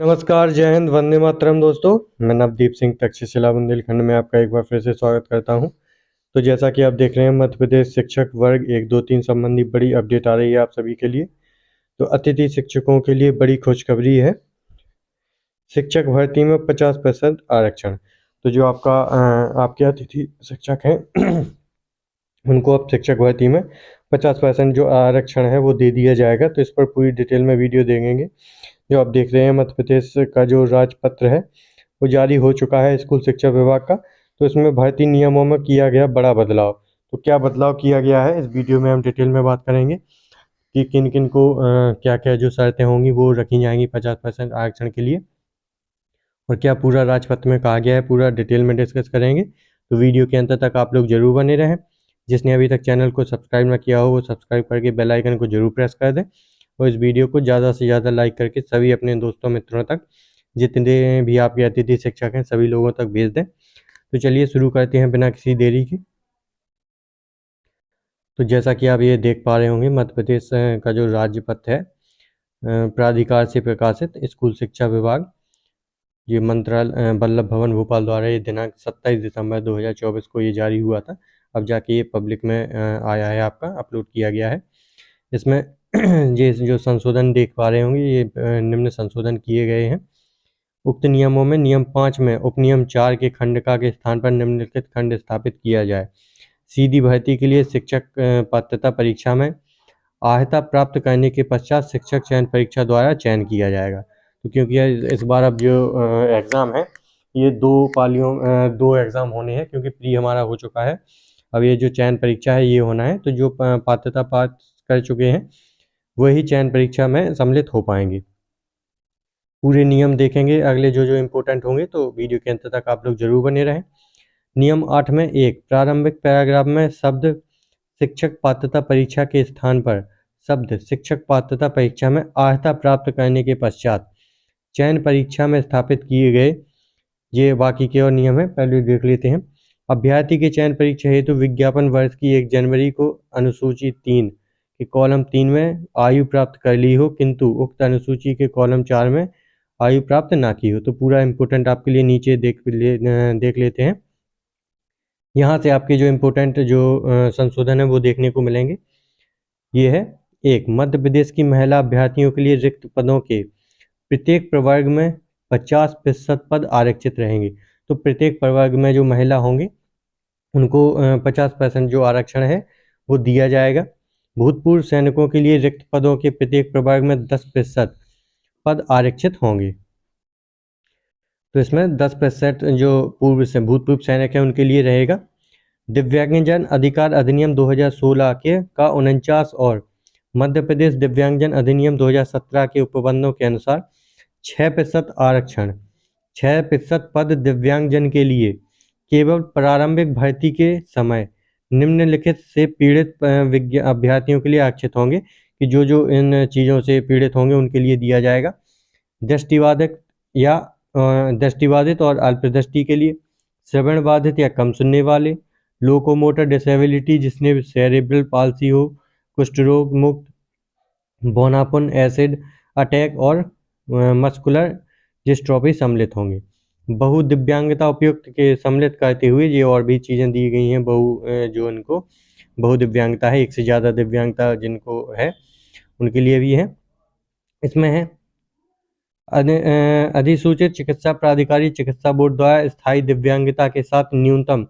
नमस्कार, जय हिंद, वंदे मातरम दोस्तों। मैं नवदीप सिंह तक्षशिला बुंदेलखंड में आपका एक बार फिर से स्वागत करता हूं। तो जैसा कि आप देख रहे हैं, मध्य प्रदेश शिक्षक वर्ग 1, 2, 3 संबंधी बड़ी अपडेट आ रही है आप सभी के लिए। तो अतिथि शिक्षकों के लिए बड़ी खुशखबरी है। शिक्षक भर्ती में 50% आरक्षण। तो जो आपके अतिथि शिक्षक हैं उनको अब शिक्षक भर्ती में 50% जो आरक्षण है वो दे दिया जाएगा। तो इस पर पूरी डिटेल में वीडियो देखेंगे। जो आप देख रहे हैं, मध्य प्रदेश का जो राजपत्र है वो जारी हो चुका है स्कूल शिक्षा विभाग का। तो इसमें भर्ती नियमों में किया गया बड़ा बदलाव। तो क्या बदलाव किया गया है, इस वीडियो में हम डिटेल में बात करेंगे कि किन किन को क्या क्या जो शर्तें होंगी वो रखी जाएंगी 50% आरक्षण के लिए, और क्या पूरा राजपत्र में कहा गया है, पूरा डिटेल में डिस्कस करेंगे। तो वीडियो के अंत तक आप लोग जरूर बने रहें। जिसने अभी तक चैनल को सब्सक्राइब ना किया हो वो सब्सक्राइब करके बेल आइकन को जरूर प्रेस कर दें, और इस वीडियो को ज़्यादा से ज़्यादा लाइक करके सभी अपने दोस्तों मित्रों तक, जितने भी आपके अतिथि शिक्षक हैं सभी लोगों तक भेज दें। तो चलिए शुरू करते हैं बिना किसी देरी के। तो जैसा कि आप ये देख पा रहे होंगे, मध्य प्रदेश का जो राज्यपत्र है प्राधिकार से प्रकाशित स्कूल शिक्षा विभाग, ये मंत्रालय वल्लभ भवन भोपाल द्वारा ये दिनांक 27 दिसंबर 2024 को ये जारी हुआ था। अब जाके ये पब्लिक में आया है, आपका अपलोड किया गया है। इसमें ये जो संशोधन देख पा रहे होंगे, ये निम्न संशोधन किए गए हैं। उक्त नियमों में नियम 5 में उपनियम 4 के खंडिका के स्थान पर निम्नलिखित खंड स्थापित किया जाए। सीधी भर्ती के लिए शिक्षक पात्रता परीक्षा में आहता प्राप्त करने के पश्चात शिक्षक चयन परीक्षा द्वारा चयन किया जाएगा। तो क्योंकि इस बार अब जो एग्ज़ाम है ये दो एग्ज़ाम होने हैं, क्योंकि प्री हमारा हो चुका है। अब ये जो चयन परीक्षा है ये होना है। तो जो पात्रता पास कर चुके हैं वही चयन परीक्षा में सम्मिलित हो पाएंगे। पूरे नियम देखेंगे अगले जो जो इम्पोर्टेंट होंगे, तो वीडियो के अंत तक आप लोग जरूर बने रहें। नियम 8 में 1 प्रारंभिक पैराग्राफ में शब्द शिक्षक पात्रता परीक्षा के स्थान पर शब्द शिक्षक पात्रता परीक्षा में आहता प्राप्त करने के पश्चात चयन परीक्षा में स्थापित किए गए, ये बाकी के और नियम है, पहले देख लेते हैं। अभ्यर्थी के चयन परीक्षा हेतु विज्ञापन वर्ष की 1 जनवरी को अनुसूची 3 के कॉलम 3 में आयु प्राप्त कर ली हो, किंतु उक्त अनुसूची के कॉलम 4 में आयु प्राप्त ना की हो। तो पूरा इम्पोर्टेंट आपके लिए नीचे देख लेते हैं। यहाँ से आपके जो इम्पोर्टेंट जो संशोधन है वो देखने को मिलेंगे। ये है 1 मध्य प्रदेश की महिला अभ्यर्थियों के लिए रिक्त पदों के प्रत्येक प्रवर्ग में 50% पद आरक्षित रहेंगे। तो प्रत्येक प्रवर्ग में जो महिला होंगे उनको 50% जो आरक्षण है वो दिया जाएगा। भूतपूर्व सैनिकों के लिए रिक्त पदों के प्रत्येक प्रवर्ग में 10% पद आरक्षित होंगे। तो इसमें 10% जो भूतपूर्व सैनिक हैं उनके लिए रहेगा। दिव्यांगजन अधिकार अधिनियम 2016 के का 49 और मध्य प्रदेश दिव्यांगजन अधिनियम 2017 के उपबंधों के अनुसार 6% आरक्षण, 6% पद दिव्यांगजन के लिए केवल प्रारंभिक भर्ती के समय निम्नलिखित से पीड़ित अभ्यर्थियों के लिए आरक्षित होंगे, कि जो जो इन चीज़ों से पीड़ित होंगे उनके लिए दिया जाएगा। दृष्टिबाधित और अल्पदृष्टि के लिए, श्रवण बाधित या कम सुनने वाले, लोकोमोटर डिसेबिलिटी जिसने सेरेब्रल पाल्सी हो, कुष्ठ रोग मुक्त, बोनापुन एसिड अटैक और मस्कुलर डिस्ट्रॉफी सम्मिलित होंगे। बहु दिव्यांगता उपयुक्त के सम्मिलित करते हुए ये और भी चीज़ें दी गई हैं। जो इनको बहु दिव्यांगता है, एक से ज़्यादा दिव्यांगता जिनको है उनके लिए भी है। इसमें है अधिसूचित चिकित्सा प्राधिकारी चिकित्सा बोर्ड द्वारा स्थायी दिव्यांगता के साथ न्यूनतम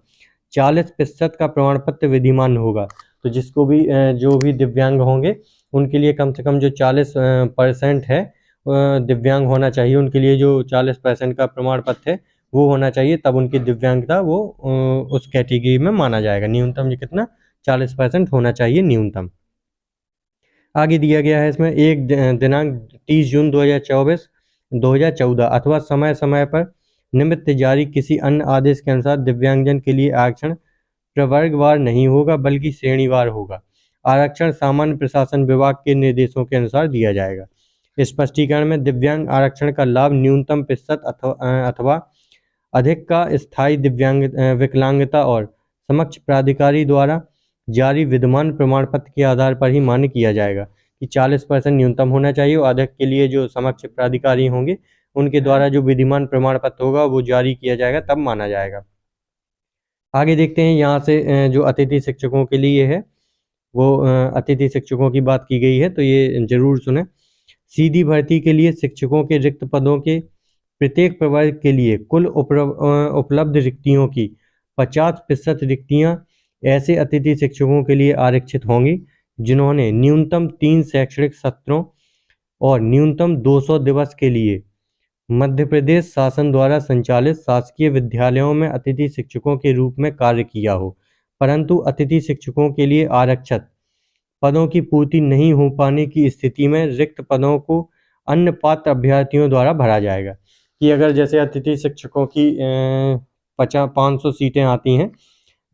40% का प्रमाण पत्र विधिमान होगा। तो जिसको भी जो भी दिव्यांग होंगे उनके लिए कम से कम जो 40% है दिव्यांग होना चाहिए। उनके लिए जो 40% का प्रमाण पत्र है वो होना चाहिए, तब उनकी दिव्यांगता वो उस कैटेगरी में माना जाएगा। न्यूनतम ये कितना 40% होना चाहिए न्यूनतम। आगे दिया गया है इसमें 1 दिनांक 30 जून 2014 अथवा समय समय पर निमित्त जारी किसी अन्य आदेश के अनुसार दिव्यांगजन के लिए आरक्षण प्रवर्गवार नहीं होगा बल्कि श्रेणीवार होगा। आरक्षण सामान्य प्रशासन विभाग के निर्देशों के अनुसार दिया जाएगा। स्पष्टीकरण में दिव्यांग आरक्षण का लाभ न्यूनतम प्रतिशत अथवा अधिक का स्थायी विकलांगता और समक्ष प्राधिकारी द्वारा जारी विद्यमान प्रमाण पत्र के आधार पर ही मान्य किया जाएगा, कि 40% न्यूनतम होना चाहिए और अधिक के लिए जो समक्ष प्राधिकारी होंगे उनके द्वारा जो विधिमान प्रमाण पत्र होगा वो जारी किया जाएगा, तब माना जाएगा। आगे देखते हैं यहाँ से जो अतिथि शिक्षकों के लिए है वो अतिथि शिक्षकों की बात की गई है, तो ये जरूर सुने। सीधी भर्ती के लिए शिक्षकों के रिक्त पदों के प्रत्येक प्रवर्ग के लिए कुल उपलब्ध रिक्तियों की 50% रिक्तियां ऐसे अतिथि शिक्षकों के लिए आरक्षित होंगी जिन्होंने न्यूनतम 3 शैक्षणिक सत्रों और न्यूनतम 200 दिवस के लिए मध्य प्रदेश शासन द्वारा संचालित शासकीय विद्यालयों में अतिथि शिक्षकों के रूप में कार्य किया हो, परंतु अतिथि शिक्षकों के लिए आरक्षित पदों की पूर्ति नहीं हो पाने की स्थिति में रिक्त पदों को अन्य पात्र अभ्यर्थियों द्वारा भरा जाएगा। कि अगर जैसे अतिथि शिक्षकों की 500 सीटें आती हैं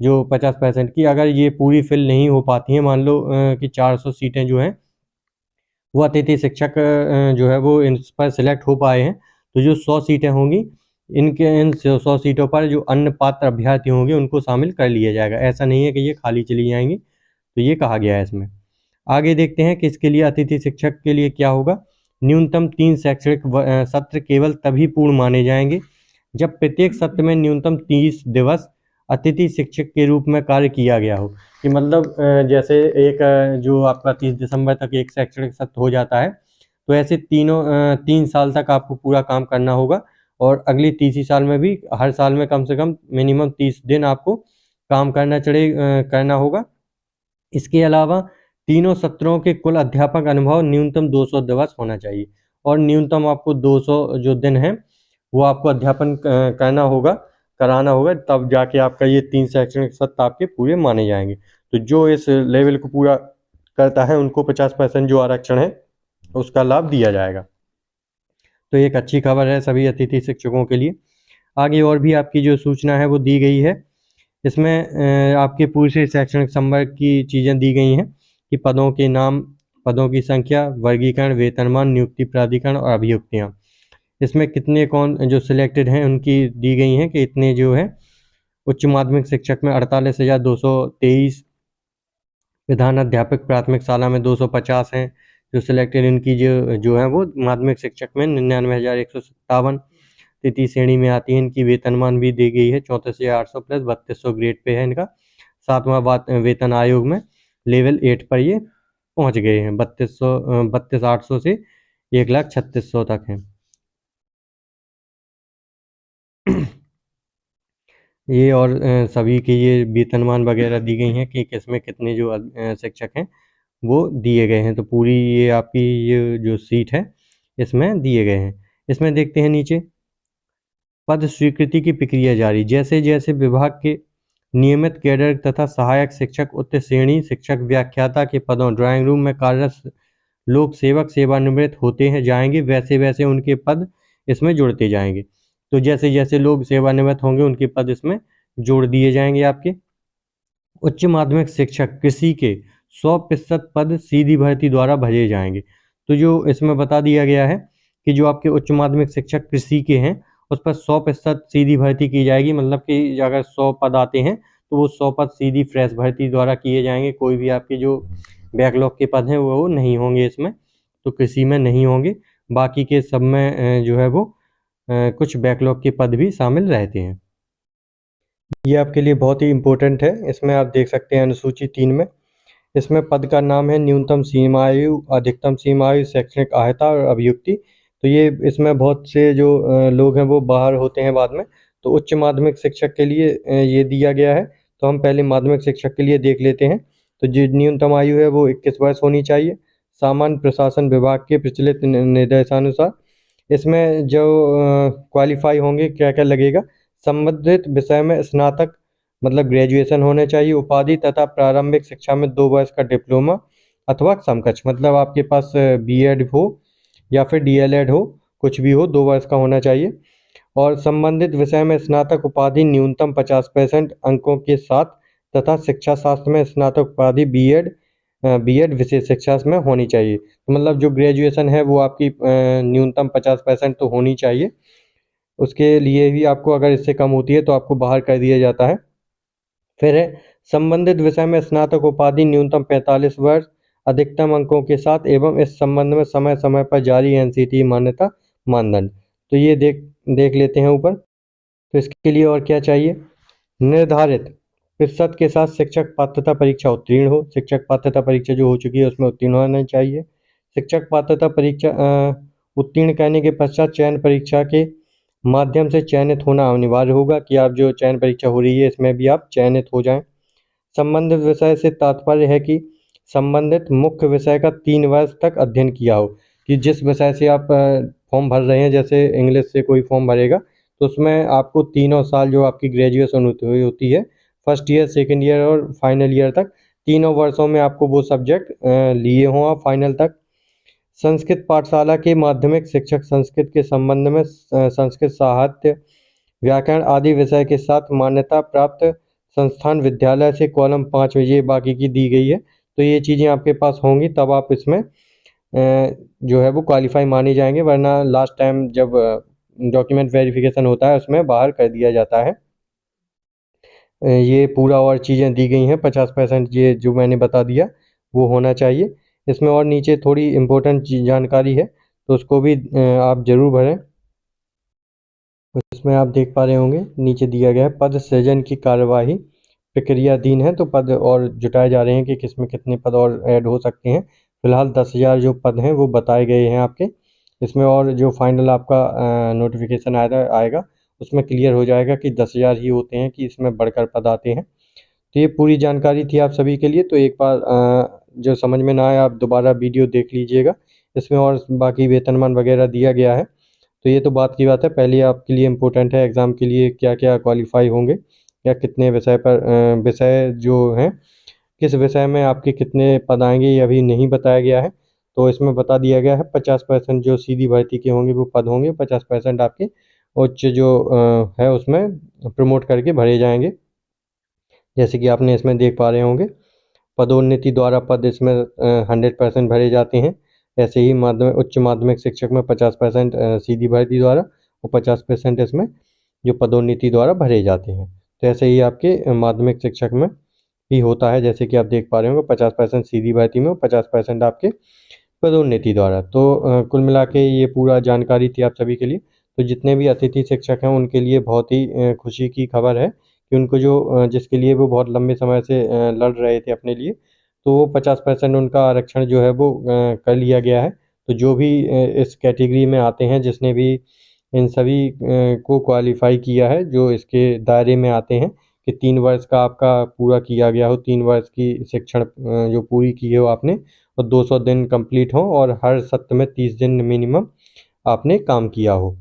जो 50% की, अगर ये पूरी फिल नहीं हो पाती हैं, मान लो कि 400 सीटें जो हैं वो अतिथि शिक्षक जो है वो इन पर सिलेक्ट हो पाए हैं, तो जो 100 सीटें होंगी इन 100 सीटों पर जो अन्य पात्र अभ्यर्थी होंगे उनको शामिल कर लिया जाएगा। ऐसा नहीं है कि ये खाली चली जाएंगी, तो ये कहा गया है इसमें। आगे देखते हैं कि इसके लिए अतिथि शिक्षक के लिए क्या होगा। न्यूनतम 3 शैक्षणिक सत्र केवल तभी पूर्ण माने जाएंगे जब प्रत्येक सत्र में न्यूनतम 30 दिवस अतिथि शिक्षक के रूप में कार्य किया गया हो। कि मतलब जैसे एक जो आपका 30 दिसंबर तक एक शैक्षणिक सत्र हो जाता है, तो ऐसे 3 साल तक आपको पूरा काम करना होगा, और अगली तीसरी साल में भी हर साल में कम से कम मिनिमम 30 दिन आपको काम करना होगा। इसके अलावा तीनों सत्रों के कुल अध्यापक अनुभव न्यूनतम 200 दिवस होना चाहिए, और न्यूनतम आपको 200 जो दिन है वो आपको अध्यापन कराना होगा, तब जाके आपका ये 3 शैक्षणिक सत्र आपके पूरे माने जाएंगे। तो जो इस लेवल को पूरा करता है उनको 50% जो आरक्षण है उसका लाभ दिया जाएगा। तो एक अच्छी खबर है सभी अतिथि शिक्षकों के लिए। आगे और भी आपकी जो सूचना है वो दी गई है। इसमें आपके पूरे से शैक्षणिक संवर्ग की चीज़ें दी गई हैं कि पदों के नाम, पदों की संख्या, वर्गीकरण, वेतनमान, नियुक्ति प्राधिकरण और अभियुक्तियाँ। इसमें कितने कौन जो सिलेक्टेड हैं उनकी दी गई हैं कि इतने जो है उच्च माध्यमिक शिक्षक में 48,223, विधान अध्यापक प्राथमिक शाला में 250 हैं जो सिलेक्टेड। इनकी जो है वो माध्यमिक शिक्षक में 99,157 तृतीय श्रेणी में आती है। इनकी वेतनमान भी दी गई है 34,800 प्लस 3200 ग्रेड पे है इनका। 7वां वेतन आयोग में लेवल 8 पर ये पहुंच गए हैं। 32,800 से 1,36,000 तक हैं। ये और सभी के ये वेतनमान वगैरह दी गई हैं कि किसमें कितने जो शिक्षक हैं वो दिए गए हैं। तो पूरी ये आपकी ये जो सीट है इसमें दिए गए हैं। इसमें देखते हैं नीचे पद स्वीकृति की प्रक्रिया जारी। जैसे जैसे विभाग के नियमित कैडर तथा सहायक शिक्षक, उच्च श्रेणी शिक्षक, व्याख्याता के पदों, ड्राइंग रूम में कार्यरत लोक सेवक सेवानिवृत्त होते हैं जाएंगे, वैसे वैसे उनके पद इसमें जुड़ते जाएंगे। तो जैसे जैसे लोग सेवानिवृत्त होंगे उनके पद इसमें जोड़ दिए जाएंगे आपके। उच्च माध्यमिक शिक्षक कृषि के 100% पद सीधी भर्ती द्वारा भरे जाएंगे। तो जो इसमें बता दिया गया है कि जो आपके उच्च माध्यमिक शिक्षक कृषि के हैं उस पर 100% सीधी भर्ती की जाएगी। मतलब कि अगर 100 पद आते हैं तो वो 100 पद सीधी फ्रेश भर्ती द्वारा किए जाएंगे। कोई भी आपके जो बैकलॉग के पद हैं वो नहीं होंगे इसमें, तो कृषि में नहीं होंगे। बाकी के सब में जो है वो कुछ बैकलॉग के पद भी शामिल रहते हैं। ये आपके लिए बहुत ही इम्पोर्टेंट है। इसमें आप देख सकते हैं अनुसूची 3 में इसमें पद का नाम है न्यूनतम सीमा आयु, अधिकतम सीमा आयु, शैक्षणिक अहर्ता और अभियुक्ति। तो ये इसमें बहुत से जो लोग हैं वो बाहर होते हैं बाद में। तो उच्च माध्यमिक शिक्षक के लिए ये दिया गया है। तो हम पहले माध्यमिक शिक्षक के लिए देख लेते हैं। तो जो न्यूनतम आयु है वो 21 वर्ष होनी चाहिए सामान्य प्रशासन विभाग के प्रचलित निर्देशानुसार। इसमें जो क्वालिफाई होंगे क्या क्या लगेगा, संबंधित विषय में स्नातक मतलब ग्रेजुएशन होने चाहिए, उपाधि तथा प्रारंभिक शिक्षा में 2 वर्ष का डिप्लोमा अथवा समकक्ष, मतलब आपके पास बीएड हो या फिर डीएलएड हो, कुछ भी हो, 2 वर्ष का होना चाहिए। और संबंधित विषय में स्नातक उपाधि न्यूनतम 50% अंकों के साथ तथा शिक्षा शास्त्र में स्नातक उपाधि बीएड विशेष शिक्षा में होनी चाहिए। तो मतलब जो ग्रेजुएशन है वो आपकी न्यूनतम 50% तो होनी चाहिए। उसके लिए भी आपको अगर इससे कम होती है तो आपको बाहर कर दिया जाता है। फिर है संबंधित विषय में स्नातक उपाधि न्यूनतम 45 वर्ष अधिकतम अंकों के साथ एवं इस संबंध में समय समय पर जारी एनसीटी मान्यता मानदंड। तो ये देख लेते हैं ऊपर। तो इसके लिए और क्या चाहिए, निर्धारित प्रतिशत के साथ शिक्षक पात्रता परीक्षा उत्तीर्ण हो। शिक्षक पात्रता परीक्षा जो हो चुकी है उसमें उत्तीर्ण होना चाहिए। शिक्षक पात्रता परीक्षा उत्तीर्ण करने के पश्चात चयन परीक्षा के माध्यम से चयनित होना अनिवार्य होगा, कि आप जो चयन परीक्षा हो रही है इसमें भी आप चयनित हो जाएं। संबंधित विषय से तात्पर्य है कि संबंधित मुख्य विषय का 3 वर्ष तक अध्ययन किया हो, कि जिस विषय से आप फॉर्म भर रहे हैं, जैसे इंग्लिश से कोई फॉर्म भरेगा तो उसमें आपको तीनों साल जो आपकी ग्रेजुएशन होती है, फर्स्ट ईयर, सेकेंड ईयर और फाइनल ईयर तक, तीनों वर्षों में आपको वो सब्जेक्ट लिए हों आप फाइनल तक। संस्कृत पाठशाला के माध्यमिक शिक्षक संस्कृत के संबंध में संस्कृत साहित्य, व्याकरण आदि विषय के साथ मान्यता प्राप्त संस्थान विद्यालय से कॉलम 5 में ये बाकी की दी गई है। तो ये चीज़ें आपके पास होंगी तब आप इसमें जो है वो क्वालिफाई माने जाएंगे, वरना लास्ट टाइम जब डॉक्यूमेंट वेरिफिकेशन होता है उसमें बाहर कर दिया जाता है। ये पूरा और चीज़ें दी गई हैं, 50% ये जो मैंने बता दिया वो होना चाहिए। इसमें और नीचे थोड़ी इम्पोर्टेंट जानकारी है तो उसको भी आप ज़रूर भरें। इसमें आप देख पा रहे होंगे नीचे दिया गया है, पद सृजन की कार्यवाही प्रक्रियाधीन है। तो पद और जुटाए जा रहे हैं कि किसमें कितने पद और ऐड हो सकते हैं। फिलहाल 10,000 जो पद हैं वो बताए गए हैं आपके। इसमें और जो फाइनल आपका नोटिफिकेशन आएगा उसमें क्लियर हो जाएगा कि 10,000 ही होते हैं कि इसमें बढ़कर पद आते हैं। तो ये पूरी जानकारी थी आप सभी के लिए। तो एक बार जो समझ में ना आए आप दोबारा वीडियो देख लीजिएगा, इसमें और बाकी वेतनमान वगैरह दिया गया है। तो ये तो बात की बात है, पहले आपके लिए इम्पोर्टेंट है एग्ज़ाम के लिए क्या क्या क्वालिफाई होंगे, या कितने विषय पर विषय जो हैं किस विषय में आपके कितने पद आएंगे ये अभी नहीं बताया गया है। तो इसमें बता दिया गया है 50% जो सीधी भर्ती के होंगे वो पद होंगे, 50% आपके उच्च जो है उसमें प्रमोट करके भरे जाएंगे, जैसे कि आपने इसमें देख पा रहे होंगे। पदोन्नति द्वारा पद इसमें 100% भरे जाते हैं। ऐसे ही उच्च माध्यमिक शिक्षक में 50% सीधी भर्ती द्वारा और 50% इसमें जो पदोन्नति द्वारा भरे जाते हैं। तो ऐसे ही आपके माध्यमिक शिक्षक में भी होता है, जैसे कि आप देख पा रहे होंगे 50% सीधी भर्ती में और 50% आपके पदोन्नति द्वारा। तो कुल मिला के ये पूरा जानकारी थी आप सभी के लिए। तो जितने भी अतिथि शिक्षक हैं उनके लिए बहुत ही खुशी की खबर है कि उनको जो जिसके लिए वो बहुत लंबे समय से लड़ रहे थे अपने लिए, तो वो 50% उनका आरक्षण जो है वो कर लिया गया है। तो जो भी इस कैटेगरी में आते हैं, जिसने भी इन सभी को क्वालिफ़ाई किया है, जो इसके दायरे में आते हैं कि 3 वर्ष का आपका पूरा किया गया हो, 3 वर्ष की शिक्षण जो पूरी की हो आपने, और 200 दिन कंप्लीट हो और हर सत्र में 30 दिन मिनिमम आपने काम किया हो,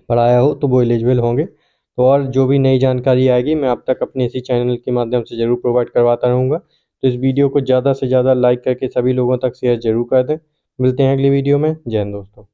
पढ़ाया हो, तो वो एलिजिबल होंगे। तो और जो भी नई जानकारी आएगी मैं आप तक अपने इसी चैनल के माध्यम से ज़रूर प्रोवाइड करवाता रहूँगा। तो इस वीडियो को ज़्यादा से ज़्यादा लाइक करके सभी लोगों तक शेयर ज़रूर कर दें। मिलते हैं अगली वीडियो में। जय हिंद दोस्तों।